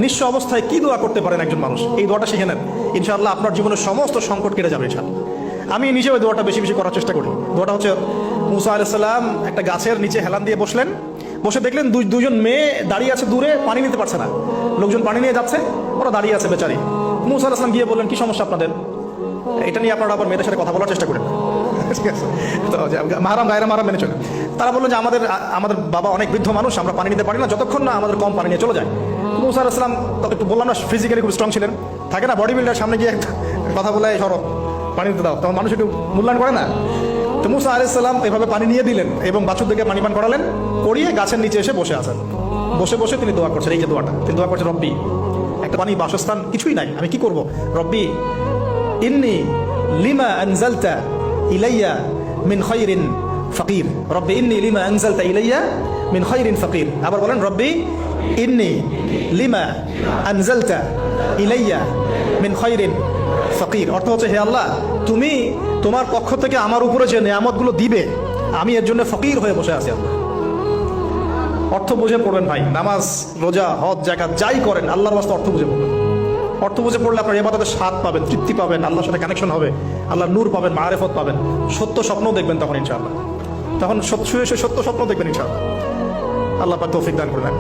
নিঃস্ব অবস্থায় কি দোয়া করতে পারেন একজন মানুষ, এই দোয়াটা শিখে নেন। ইনশাআল্লাহ আপনার জীবনের সমস্ত সংকট কেটে যাবে ইনশাআল্লাহ। আমি নিজে ওই দোয়াটা বেশি বেশি করার চেষ্টা করি। দোয়াটা হচ্ছে, মুসা আলাইহিস সালাম একটা গাছের নিচে হেলান দিয়ে বসলেন, বসে দেখলেন দুজন মেয়ে দাঁড়িয়ে আছে দূরে, পানি নিতে পারছে না। লোকজন পানি নিয়ে যাচ্ছে, ওরা দাঁড়িয়ে আছে বেচারি। মুসা আলাইহিস সালাম গিয়ে বললেন, কি সমস্যা আপনাদের? এটা নিয়ে আপনারা আবার মেয়েদের সাথে কথা বলার চেষ্টা করেন। ঠিক আছে, তো মাহারাম গায়রা মাহারাম মেনে চলে। তারা বললেন যে আমাদের বাবা অনেক বৃদ্ধ মানুষ, আমরা পানি নিতে পারি না যতক্ষণ না আমাদের কম পানি নিয়ে চলে যায়। মুসা আলাইহিস সালাম একটু বললাম না, ফিজিক্যালি খুব স্ট্রং ছিলেন, থাকে না বডি বিল্ডার, সামনে গিয়ে কথা বলে সরব পানি দিতে দাও, তখন মানুষ একটু মূল্যায়ন করে না। তো মুসা আলাইহিস সালাম এভাবে পানি নিয়ে দিলেন এবং বাছুরদেরকে পানি পান করালেন, করিয়ে গাছের নিচে এসে বসে আছেন। বসে বসে তিনি দোয়া করছেন, এই যে দোয়াটা তিনি দোয়া করছেন, রব্বি, একটা পানি বাসস্থান কিছুই নাই, আমি কি করব? রব্বি ইন্নি লিমা আনজালতা ইলাইয়া মিন খায়রিন ফাকির। রব্বি ইন্নি লিমা আনজালতা ইলাইয়া মিন খায়রিন ফাকির। আবার বলেন, রব্বি ইন্নি লিমা আনজালতা ইলাইয়া মিন খায়রিন ফাকির। অর্থ হচ্ছে, হে আল্লাহ, তুমি তোমার পক্ষ থেকে আমার উপরে যে নিয়ামতগুলো দিবে, আমি এর জন্য ফকির হয়ে বসে আছি। আল্লাহ অর্থ বুঝে পড়বেন ভাই, নামাজ রোজা হজ জাকাত যাই করেন আল্লাহর ওয়াস্তে অর্থ বুঝে পড়বেন। অর্থ বুঝে পড়লে আপনার ইবাদতের স্বাদ পাবেন, তৃপ্তি পাবেন, আল্লাহর সাথে কানেকশন হবে, আল্লাহর নূর পাবেন, মারেফত পাবেন, সত্য স্বপ্ন দেখবেন তখন ইনশাআল্লাহ। তখন শুয়ে সত্য স্বপ্ন দেখবেন ইনশাআল্লাহ। আল্লাহ পাক তৌফিক দান করবেন।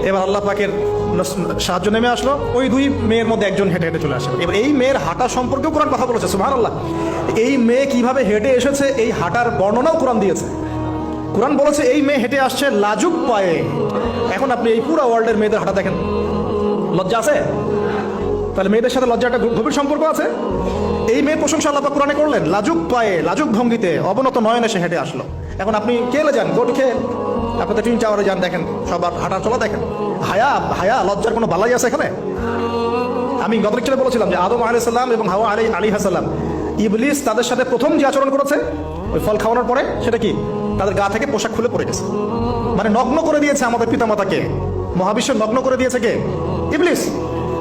এবার আল্লাহ পাকের সাহায্য নেমে আসলো, ওই দুই মেয়ের মধ্যে একজন হেঁটে হেঁটে চলে আসে। এবার এই মেয়ের হাঁটা সম্পর্কেও কোরআন কথা বলেছে, সুবহানাল্লাহ। এই মেয়ে কিভাবে হেঁটে এসেছে এই হাঁটার বর্ণনাও কোরআন দিয়েছে। কোরআন বলেছে এই মেয়ে হেঁটে আসছে লাজুক পায়ে। এখন আপনি এই পুরো ওয়ার্ল্ডের মেয়েদের হাঁটা দেখেন, লজ্জা আছে? তাহলে মেয়েদের সাথে লজ্জা একটা গভীর সম্পর্ক আছে। এই মেয়ের প্রশংসা আল্লাহ পাক কোরআনে করলেন, লাজুক পায়ে লাজুক ভঙ্গিতে অবনত নয়নে সে হেঁটে আসলো। এখন আপনি কেলে যান, গোটু খেয়ে আপনাদের টুইন টাওয়ারে যান, দেখেন সবার হাঁটা চলা দেখেন। হায়া লজ্জার কোনো বালাই আছে এখানে? আমি গত লেকচারে বলেছিলাম যে আদম আলাইহিস সালাম এবং হাওয়া আলাইহিস সালাম, ইবলিস তাদের সাথে প্রথম যে আচরণ করেছে ওই ফল খাওয়ানোর পরে, সেটা কি? তাদের গা থেকে পোশাক খুলে পড়ে গেছে, মানে নগ্ন করে দিয়েছে আমাদের পিতামাতাকে। মহাবিশ্ব নগ্ন করে দিয়েছে কে? ইবলিস।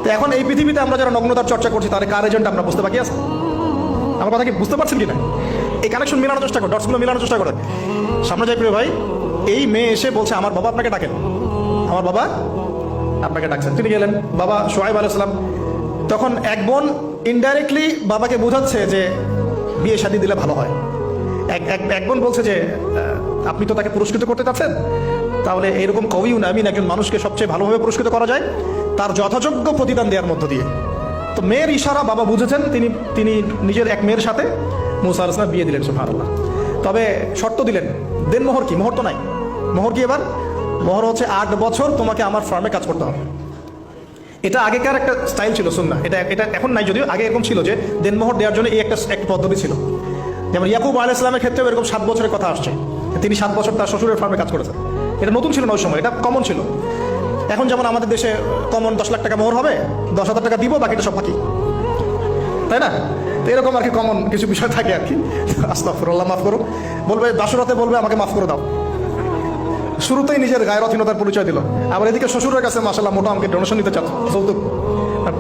তো এখন এই পৃথিবীতে আমরা যারা নগ্নতার চর্চা করছি, তার কার এজেন্ট আমরা বুঝতে বাকি আছে? আমার কথা কি বুঝতে পারছেন কিনা? এই কানেকশন মেলানোর চেষ্টা করেন, ডটসগুলো মেলানোর চেষ্টা করেন। সামনে যাই প্রিয় ভাই, এই মেয়ে এসে বলছে, আমার বাবা আপনাকে ডাকেন, আমার বাবা আপনাকে ডাকছেন। তিনি গেলেন, বাবা শুআয়ব আলাইহিস সালাম। তখন এক বোন ইনডাইরেক্টলি বাবাকে বোঝাচ্ছে যে বিয়ে শাদী দিলে ভালো হয়। এক বোন বলছে যে আপনি তো তাকে পুরস্কৃত করতে চাচ্ছেন, তাহলে এরকম কওয়িউন আমিন, একজন মানুষকে সবচেয়ে ভালোভাবে পুরস্কৃত করা যায় তার যথাযোগ্য প্রতিদান দেওয়ার মধ্য দিয়ে। তো মেয়ের ইশারা বাবা বুঝেছেন, তিনি নিজের এক মেয়ের সাথে মুসা আলাইহিস সালাম বিয়ে দিলেন, সুবহানাল্লাহ। তবে শর্ত দিলেন, দেন মোহর কি? মোহর তো নাই। মোহর কি এবার? মোহর হচ্ছে 8 বছর তোমাকে আমার ফার্মে কাজ করতে হবে। এটা আগেকার একটা স্টাইল ছিল, সুন্নাহ। এটা এখন নাই, যদিও আগে এরকম ছিল যে দেন মোহর দেওয়ার জন্য এই একটা পদ্ধতি ছিল। যেমন ইয়াকুব আলাইহিস সালামের ক্ষেত্রেও এরকম 7 বছরের কথা আসছে, তিনি 7 বছর তার শ্বশুরের ফার্মে কাজ করেছেন। এটা নতুন ছিল না ওই সময়, এটা কমন ছিল। এখন যেমন আমাদের দেশে কমন 10 লাখ টাকা মোহর হবে, 10,000 টাকা দিব, বাকিটা সব বাকি, তাই না? তো এরকম আর কি কমন কিছু বিষয় থাকে আর কি। আস্তাগফিরুল্লাহ, মাফ করো। বলবে দাসরাতে, বলবে আমাকে মাফ করে দাও। শুরুতেই নিজের গায়রথহীনতার পরিচয় দিল। আবার এদিকে শ্বশুরের কাছে মাশাআল্লাহ মোটা আমাকে ডোনেশন নিতে চাচ্ছে, যৌতুক।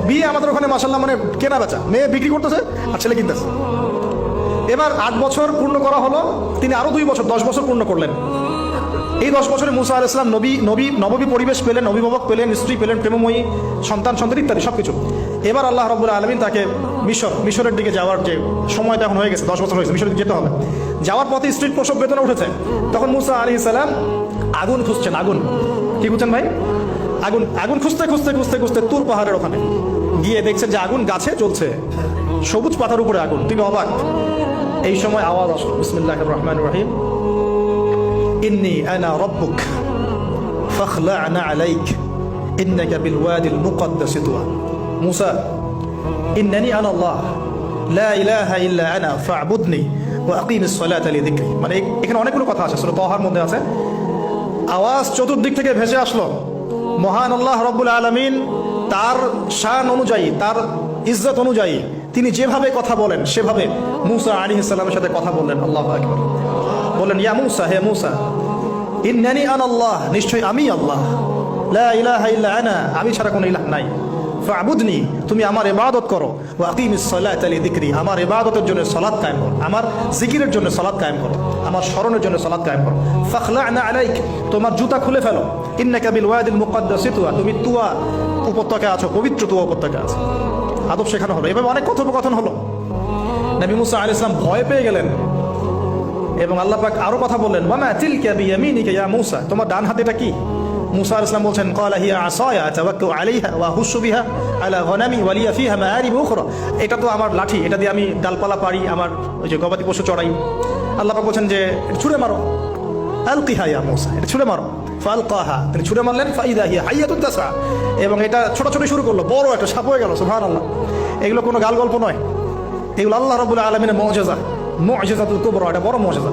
বিয়ে আমাদের ওখানে মাশাআল্লাহ মানে কেনা বেচা, মেয়ে বিক্রি করতেছে আর ছেলে কিনতেছে। এবার 8 বছর পূর্ণ করা হলো, তিনি আরো 2 বছর 10 বছর পূর্ণ করলেন। এই 10 বছরে মুসা আলাইহিস সালাম নবী পরিবেশ পেলেন, অভিভাবক পেলেন, স্ত্রী পেলেন, প্রেমময়ী সন্তান ইত্যাদি সবকিছু। এবার আল্লাহ রাব্বুল আলামিন তাকে মিশরের দিকে যাওয়ার যে সময়টা এখন হয়ে গেছে, 10 বছর হয়েছে, মিশরের দিকে যেতে হবে। যাওয়ার পথে স্ত্রীর প্রসব বেদনা উঠেছে। তখন মুসা আলাইহিস সালাম আগুন খুঁজছেন। আগুন কি খুঁজছেন ভাই? আগুন খুঁজতে তুর পাহাড়ের ওখানে গিয়ে দেখছেন যে আগুন গাছে জ্বলছে, সবুজ পাতার উপরে আগুন। তিনি অবাক। এই সময় আওয়াজ আসলো, বিসমিল্লাহির রহমানির রহিম, ইন্নী আনা রাব্বুক ফাখলা'না আলাইক ইন্নাকা বিল ওয়াদিল মুকদ্দাস তুয়া। মুসা, ইন্নানি আনা আল্লাহ লা ইলাহা ইল্লা আনা ফা'বুদনি ওয়া আকিমিস সালাতা লিযিকরি। মানে এখানে অনেকগুলো কথা আছে, সূরা তাহার মধ্যে আছে। আওয়াজ চতুর্দিক থেকে ভেসে আসলো। মহান আল্লাহ রাব্বুল আলামিন তার শান অনুযায়ী, তার ইজ্জত অনুযায়ী তিনি যেভাবে কথা বলেন সেভাবে মুসা আলাইহিস সালামের সাথে কথা বললেন। আল্লাহু আকবার। বললেন, ইয়া মুসা, হে মুসা, ইন্নানি আনা আল্লাহ, নিশ্চয়ই আমি আল্লাহ, লা ইলাহা ইল্লা আনা, আমি ছাড়া কোনো ইলাহ নাই, ফা'বুদনি, তুমি আমার ইবাদত করো, ওয়া আকিমিস সালাতা লিযিকরি, আমার ইবাদতের জন্য সালাত কায়েম করো, আমার জিকিরের জন্য সালাত কায়েম করো, আমার স্মরণের জন্য সালাত কায়েম করো। ফাখলা'না আলাইক, তোমার জুতা খুলে ফেলো, ইন্নাকা বিল ওয়াদিল মুকাদ্দাসি তুয়া, তুমি তুয়া উপত্যকায় আছো, পবিত্র তুয়া উপত্যকায় আছো। আদব শেখানো হলো। এভাবে অনেক কথোপকথন হলো। নবী মুসা আলাইহিস সালাম ভয় পেয়ে গেলেন এবং আল্লাহ পাক আরো কথা বললেন, ওয়া মা তিলকা বিয়ামিনিকা ইয়া মূসা, তোমার ডান হাতেটা কি? মুসা আলাইহিস সালাম বলছেন, ক্বালা হিয়া আসায়া আতাওয়াক্কাউ আলাইহা ওয়া আহুশু বিহা আলা গনামি ওয়া লিয়া ফিহা মাআরিব উখরা, এটা তো আমার লাঠি, এটা দিয়ে আমি ডালপালা পারি, আমার ওই যে গবাদি পশু চড়াই। আল্লাহ পাক বলছেন যে ছুঁড়ে মারো, আলকিহা ইয়া মূসা, এটা ছুঁড়ে মারো। ফালকাহা, তিনি ছুঁড়ে মারলেন, ফাইদা হিয়া হাইয়াতুন তাসা, এবং এটা ছোটাছুটি শুরু করলো, বড় একটা সাপ হয়ে গেল। সুবহানাল্লাহ। এগুলো কোনো গাল গল্প নয়, এগুলো আল্লাহ রাব্বুল আলামিনের মুজিজা, মুজিজাতুল কুবরা, এটা বড় মুজিজা।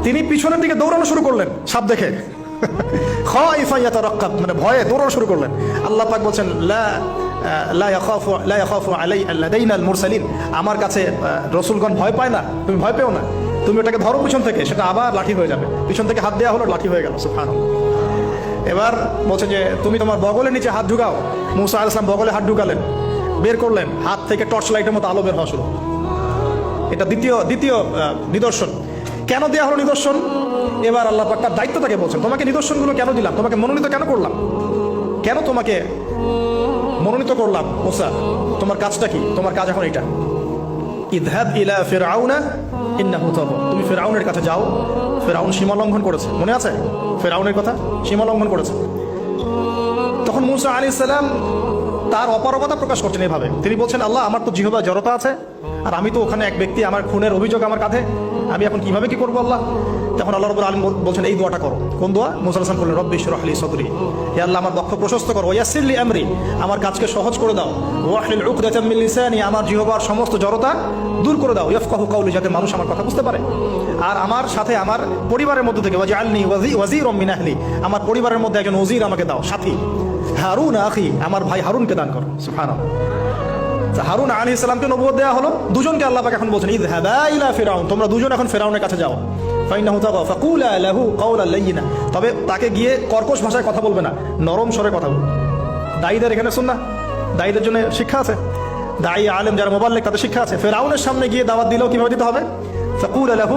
তিনি পিছনের দিকে দৌড়ানো শুরু করলেন সাপ দেখে, খাইফা ইয়াতারাক্কাব, মানে ভয়ে দৌড়ানো শুরু করলেন। আল্লাহ পাক বলছেন, লা ইয়াখাফু লাদাইনাল মুরসালিন, আমার কাছে রাসূলগণ ভয় পায় না, তুমি ভয় পেও না, তুমি ওটাকে ধরো পিছন থেকে, সেটা আবার লাঠি হয়ে যাবে। পিছন থেকে হাত দেওয়া হলো, লাঠি হয়ে গেল। সুবহানাল্লাহ। এবার বলছে যে তুমি তোমার বগলের নিচে হাত ঢুকাও। মুসা আলাইহিস সালাম বগলে হাত ঢুকালেন, বের করলেন, হাত থেকে টর্চ লাইটের মতো আলো বের হওয়া শুরু। এটা দ্বিতীয় নিদর্শন। কেন দেওয়া হলো নিদর্শন? এবার আল্লাহ পাক তার দায়িত্ব তাকে বলছেন, তোমাকে নিদর্শনগুলো কেন দিলাম, তোমাকে মনোনীত কেন করলাম, কেন তোমাকে মনোনীত করলাম মুসা, তোমার কাজটা কি? তোমার কাজ এখন এটা, ইযহাব ইলা ফিরআউনা ইন্নাহু তাগা, তুমি ফিরআউনের কাছে যাও। ফিরআউন সীমা লঙ্ঘন করেছে, মনে আছে ফিরআউনের কথা? সীমা লঙ্ঘন করেছে। তখন মুসা আলাইহিস সালাম তার অপারগতা প্রকাশ করছেন এভাবে, তিনি বলছেন, আল্লাহ আমার তো জিহ্বা জড়তা আছে, আর আমি তো ওখানে এক ব্যক্তি, আমার খুনের অভিযোগ আমার কাঁধে, আমি এখন কিভাবে কি করবো আল্লাহ? তখন আল্লাহ রাব্বুল আলামিন বলছেন, এই দোয়াটা করো। কোন দোয়া? মুসা আলাইহিস সালাম বললেন, রব্বি ইশরাহ লি সাদরি, হে আল্লাহ আমার বক্ষ প্রশস্ত করো, ওয়াসির লি আমরি, আমার কাজকে সহজ করে দাও, ওয়াহলিল উকদাতাম মিন লিসানি, আমার জিহ্বার সমস্ত জড়তা দূর করে দাও, ইয়াফকাহু কাওলি, যাতে মানুষ আমার কথা বুঝতে পারে। আর আমার সাথে আমার পরিবারের মধ্যে থেকে ওয়াজআলনি ওয়াজিরাম মিন আহলি, আমার পরিবারের মধ্যে একজন ওজির আমাকে দাও, সাথী। হারুন আখি, আমার ভাই হারুনকে দান করো। সুবহানাল্লাহ। হারুন আলাইহিস সালামকে নবুয়ত দেওয়া হলো, দুজনকে আল্লাহ পাক এখন বলছেন, ইযহাবা ইলা ফিরআউন, তোমরা দুজন এখন ফিরআউনের কাছে যাও। ফাইন্নাহু তাগা ফাকুলা লাহু কাওলান লাইয়িনা, তবে তাকে গিয়ে কর্কশ ভাষায় কথা বলবে না, নরম স্বরে কথা বলবে। দায়ীদের এখানে সুন্নাহ, দায়ীদের জন্য শিক্ষা আছে, দায়ী আলেম যারা মুবাল্লিগ তাদের শিক্ষা আছে। ফিরআউনের সামনে গিয়ে দাওয়াত দিলেও কিভাবে দিতে হবে? ফাকুলা লাহু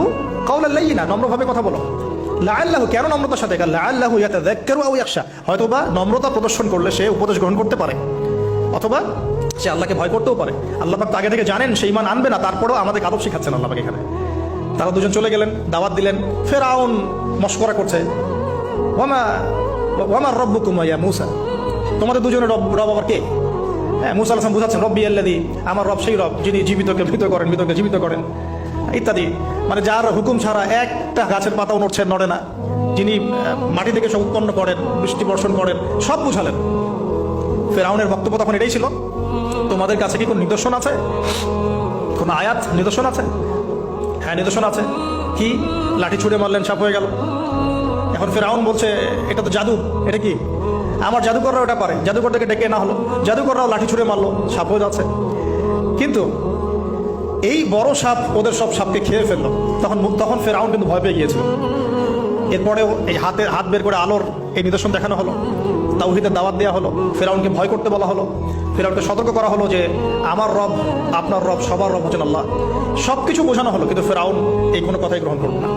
কাওলান লাইয়িনা, নম্রভাবে কথা বলো। লাআল্লাহু, কেন নম্রতার সাথে? লাআল্লাহু ইয়াতাযাক্কারু আও ইয়াখশা, হয়তোবা নম্রতা প্রদর্শন করলে সে উপদেশ গ্রহণ করতে পারে, অথবা সে আল্লাহকে ভয় করতেও পারে। আল্লাহ পাক আগে থেকে জানেন সে ঈমান আনবে না, তারপরেও আমাদের আদব শিখাচ্ছেন আল্লাহ পাক এখানে। তারা দুজন চলে গেলেন, দাওয়াত দিলেন। ফিরআউন মশকরা করছে, ওয়ামা রব্বুকুম ইয়া মূসা, তোমাদের দুজনের রব আবার কে? হ্যাঁ, মূসা আলাইহিস সালাম বুঝাচ্ছেন, রব্বি আল্লাযী, আমার রব সেই রব যিনি জীবিতকে মৃত করেন, মৃতকে জীবিত করেন, ইত্যাদি। মানে যার হুকুম ছাড়া একটা গাছের পাতাও নড়ে না, যিনি মাটি থেকে সব উৎপন্ন করেন, বৃষ্টি বর্ষণ করেন, সব বুঝালেন। ফিরআউনের বক্তব্য তখন এটাই ছিল, তোমাদের কাছে কি কোনো নিদর্শন আছে, কোন আয়াত নিদর্শন আছে? হ্যাঁ, নিদর্শন আছে। কি? লাঠি ছুঁড়ে মারলেন, সাপ হয়ে গেল। এখন ফিরআউন বলছে, এটা তো জাদু, এটা কি? আমার জাদুকররা ওটা পারে, জাদুকরদেরকে ডেকে না হলো, জাদুকররাও লাঠি ছুঁড়ে মারলো, সাপ হয়ে যাচ্ছে। কিন্তু এই বড় সাপ ওদের সব সাপকে খেয়ে ফেললো। তখন ফিরআউন কিন্তু ভয় পেয়ে গিয়েছিল। এরপরেও এই হাত বের করে আলোর এই নিদর্শন দেখানো হলো, তাওহীদের দাওয়াত দেওয়া হলো, ফিরআউনকে ভয় করতে বলা হলো, ফিরআউনকে সতর্ক করা হলো যে আমার রব, আপনার রব, সবার রব হচ্ছেন আল্লাহ। সবকিছু বোঝানো হলো, কিন্তু ফিরআউন এই কোনো কথাই গ্রহণ করল না।